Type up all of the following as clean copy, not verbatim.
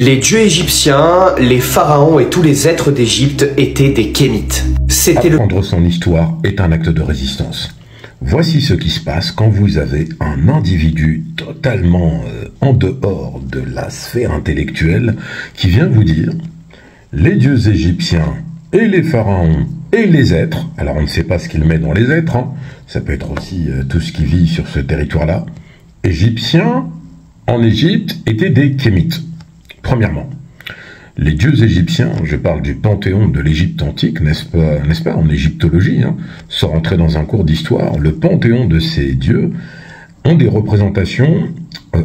Les dieux égyptiens, les pharaons et tous les êtres d'Égypte étaient des kémites. Apprendre son histoire est un acte de résistance. Voici ce qui se passe quand vous avez un individu totalement en dehors de la sphère intellectuelle qui vient vous dire « Les dieux égyptiens et les pharaons et les êtres », alors on ne sait pas ce qu'il met dans les êtres, hein, ça peut être aussi tout ce qui vit sur ce territoire-là, égyptiens en Égypte étaient des kémites. Premièrement, les dieux égyptiens, je parle du panthéon de l'Égypte antique, n'est-ce pas, en égyptologie, hein, sans rentrer dans un cours d'histoire, le panthéon de ces dieux ont des représentations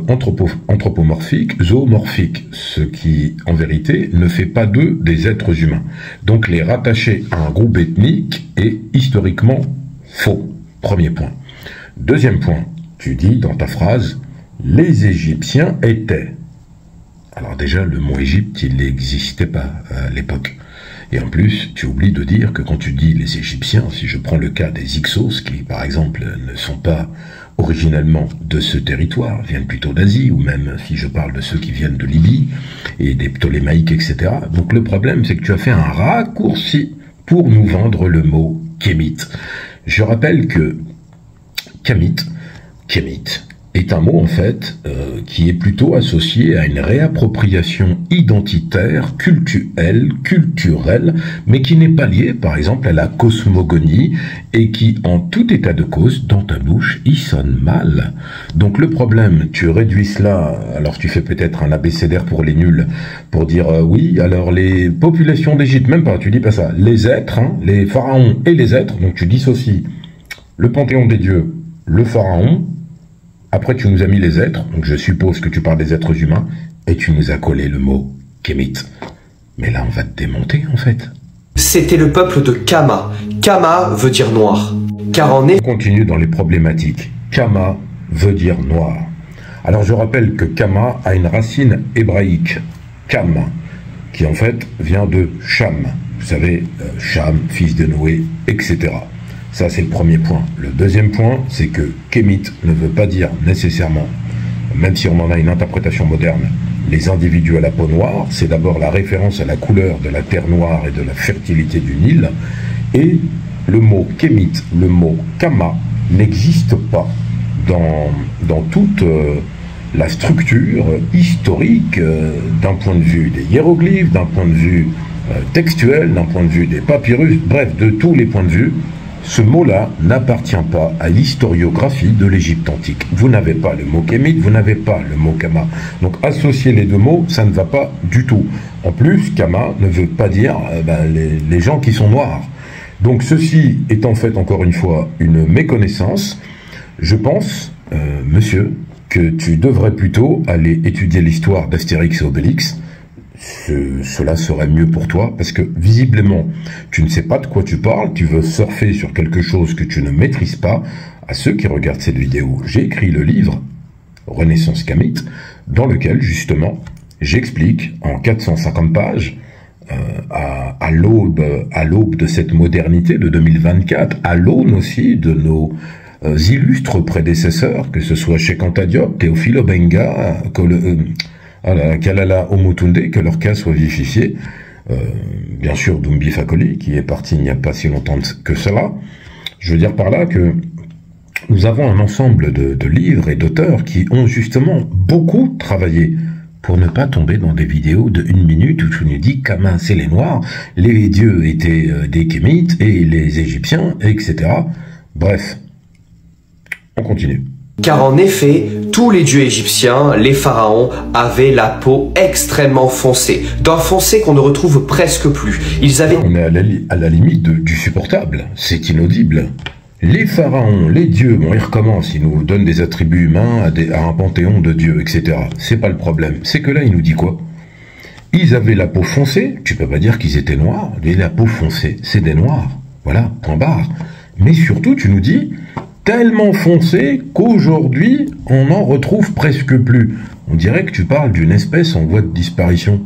anthropomorphiques, zoomorphiques, ce qui, en vérité, ne fait pas d'eux des êtres humains. Donc les rattacher à un groupe ethnique est historiquement faux. Premier point. Deuxième point, tu dis dans ta phrase, les Égyptiens étaient. Alors déjà, le mot Égypte, il n'existait pas à l'époque. Et en plus, tu oublies de dire que quand tu dis les Égyptiens, si je prends le cas des Hyksos, qui par exemple ne sont pas originellement de ce territoire, viennent plutôt d'Asie, ou même si je parle de ceux qui viennent de Libye, et des Ptolémaïques, etc. Donc le problème, c'est que tu as fait un raccourci pour nous vendre le mot kémite. Je rappelle que kémite, est un mot en fait qui est plutôt associé à une réappropriation identitaire, culturelle, mais qui n'est pas lié par exemple à la cosmogonie et qui en tout état de cause dans ta bouche il sonne mal. Donc le problème, tu réduis cela, alors tu fais peut-être un abécédaire pour les nuls, pour dire oui, alors les populations d'Égypte, même pas, tu dis pas ça, les êtres, hein, les pharaons et les êtres, donc tu dissocies le panthéon des dieux, le pharaon. Après, tu nous as mis les êtres, donc je suppose que tu parles des êtres humains, et tu nous as collé le mot kémite. Mais là, on va te démonter, en fait. C'était le peuple de Kama. Kama veut dire noir. Car en On continue dans les problématiques. Kama veut dire noir. Alors, je rappelle que Kama a une racine hébraïque, Kam, qui en fait vient de Cham. Vous savez, Cham, fils de Noé, etc. Ça, c'est le premier point. Le deuxième point, c'est que kémite ne veut pas dire nécessairement, même si on en a une interprétation moderne, les individus à la peau noire. C'est d'abord la référence à la couleur de la terre noire et de la fertilité du Nil. Et le mot kémite, le mot kama, n'existe pas dans toute la structure historique d'un point de vue des hiéroglyphes, d'un point de vue textuel, d'un point de vue des papyrus, bref, de tous les points de vue. Ce mot-là n'appartient pas à l'historiographie de l'Égypte antique. Vous n'avez pas le mot kémite, vous n'avez pas le mot kama. Donc associer les deux mots, ça ne va pas du tout. En plus, kama ne veut pas dire les gens qui sont noirs. Donc ceci est en fait, encore une fois, une méconnaissance. Je pense, monsieur, que tu devrais plutôt aller étudier l'histoire d'Astérix et Obélix. Cela serait mieux pour toi, parce que visiblement, tu ne sais pas de quoi tu parles, tu veux surfer sur quelque chose que tu ne maîtrises pas. À ceux qui regardent cette vidéo, j'ai écrit le livre Renaissance Kamite, dans lequel, justement, j'explique en 450 pages, à l'aube de cette modernité de 2024, à l'aune aussi de nos illustres prédécesseurs, que ce soit Cheikh Anta Diop, Théophile Obenga, Kalala Omotunde, que leur cas soit vivifié, bien sûr Doumbie Fakoli, qui est parti il n'y a pas si longtemps que cela. Je veux dire par là que nous avons un ensemble de livres et d'auteurs qui ont justement beaucoup travaillé pour ne pas tomber dans des vidéos de 1 minute où tu nous dis Kama c'est les Noirs, les dieux étaient des Kémites et les Égyptiens, etc. Bref, on continue. Car en effet, tous les dieux égyptiens, les pharaons, avaient la peau extrêmement foncée, d'un foncé qu'on ne retrouve presque plus. Ils avaient... On est à la limite du supportable, c'est inaudible. Les pharaons, les dieux, bon ils recommencent, ils nous donnent des attributs humains à un panthéon de dieux, etc. C'est pas le problème, c'est que là il nous dit quoi? Ils avaient la peau foncée, tu peux pas dire qu'ils étaient noirs, mais la peau foncée, c'est des noirs, voilà, point barre. Mais surtout tu nous dis... tellement foncé qu'aujourd'hui, on n'en retrouve presque plus. On dirait que tu parles d'une espèce en voie de disparition.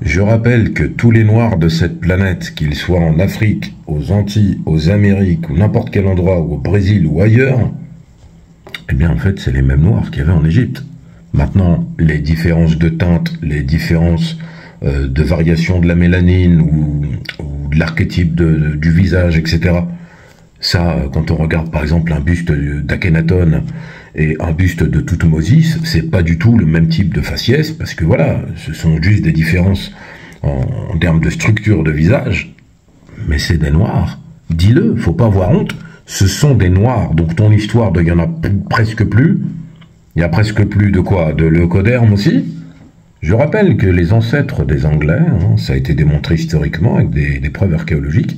Je rappelle que tous les Noirs de cette planète, qu'ils soient en Afrique, aux Antilles, aux Amériques, ou n'importe quel endroit, ou au Brésil ou ailleurs, eh bien en fait c'est les mêmes Noirs qu'il y avait en Égypte. Maintenant, les différences de teinte, les différences de variation de la mélanine ou de l'archétype du visage, etc. Ça, quand on regarde par exemple un buste d'Akhenaton et un buste de Thoutmôsis, c'est pas du tout le même type de faciès, parce que voilà, ce sont juste des différences en termes de structure de visage, mais c'est des noirs. Dis-le, faut pas avoir honte, ce sont des noirs, donc ton histoire il y en a presque plus. Il y a presque plus de quoi? De leucoderme aussi? Je rappelle que les ancêtres des Anglais, ça a été démontré historiquement avec des preuves archéologiques,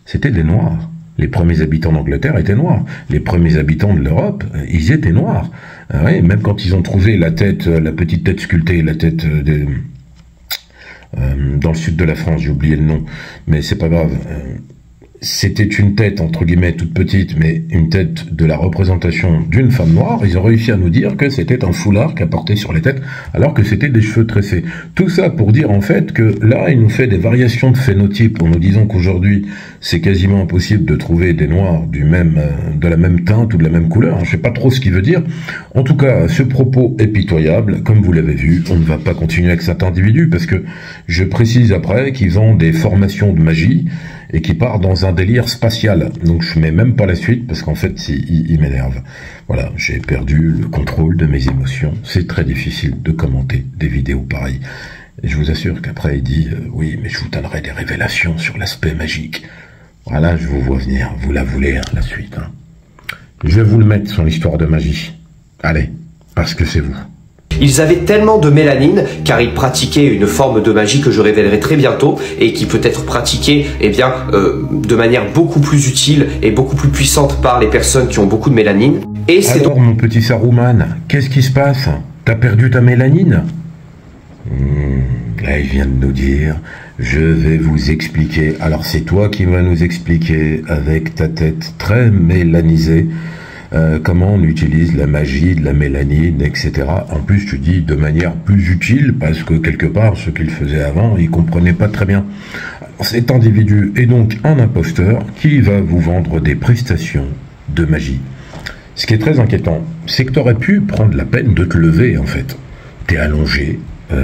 c'était des Noirs. Les premiers habitants d'Angleterre étaient noirs. Les premiers habitants de l'Europe, ils étaient noirs. Oui, même quand ils ont trouvé la tête, la petite tête sculptée, la tête dans le sud de la France, j'ai oublié le nom, mais c'est pas grave. C'était une tête, entre guillemets, toute petite, mais une tête de la représentation d'une femme noire. Ils ont réussi à nous dire que c'était un foulard qu'elle portait sur les têtes, alors que c'était des cheveux tressés. Tout ça pour dire, en fait, que là, il nous fait des variations de phénotypes en nous disant qu'aujourd'hui, c'est quasiment impossible de trouver des noirs de la même teinte ou de la même couleur. Je sais pas trop ce qu'il veut dire. En tout cas, ce propos est pitoyable. Comme vous l'avez vu, on ne va pas continuer avec cet individu, parce que je précise après qu'ils ont des formations de magie, et qui part dans un délire spatial. Donc je mets même pas la suite, parce qu'en fait, il m'énerve. Voilà, j'ai perdu le contrôle de mes émotions. C'est très difficile de commenter des vidéos pareilles. Et je vous assure qu'après, il dit oui, mais je vous donnerai des révélations sur l'aspect magique. Voilà, je vous vois venir. Vous la voulez, la suite. Je vais vous le mettre sur l'histoire de magie. Allez, parce que c'est vous. Ils avaient tellement de mélanine, car ils pratiquaient une forme de magie que je révélerai très bientôt, et qui peut être pratiquée de manière beaucoup plus utile et beaucoup plus puissante par les personnes qui ont beaucoup de mélanine. Et c'est alors, mon petit Saruman, qu'est-ce qui se passe? T'as perdu ta mélanine? Là, il vient de nous dire, je vais vous expliquer. Alors, c'est toi qui vas nous expliquer, avec ta tête très mélanisée, comment on utilise la magie de la mélanine, etc. En plus, tu dis de manière plus utile, parce que quelque part, ce qu'il faisait avant, il comprenait pas très bien. Alors, cet individu est donc un imposteur qui va vous vendre des prestations de magie. Ce qui est très inquiétant, c'est que tu aurais pu prendre la peine de te lever, en fait. Tu es allongé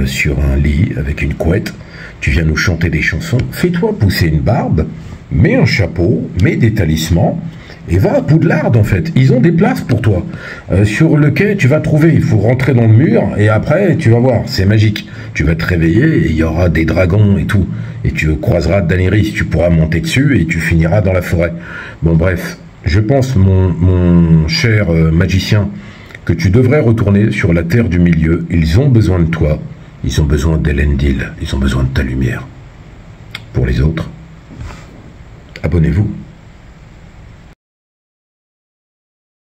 sur un lit avec une couette, tu viens nous chanter des chansons, fais-toi pousser une barbe, mets un chapeau, mets des talismans, et va à Poudlard, en fait. Ils ont des places pour toi. Sur le quai, tu vas trouver. Il faut rentrer dans le mur, et après, tu vas voir. C'est magique. Tu vas te réveiller, et il y aura des dragons et tout. Et tu croiseras Daenerys. Tu pourras monter dessus, et tu finiras dans la forêt. Bon, bref. Je pense, mon cher magicien, que tu devrais retourner sur la terre du milieu. Ils ont besoin de toi. Ils ont besoin d'Elendil. Ils ont besoin de ta lumière. Pour les autres, abonnez-vous.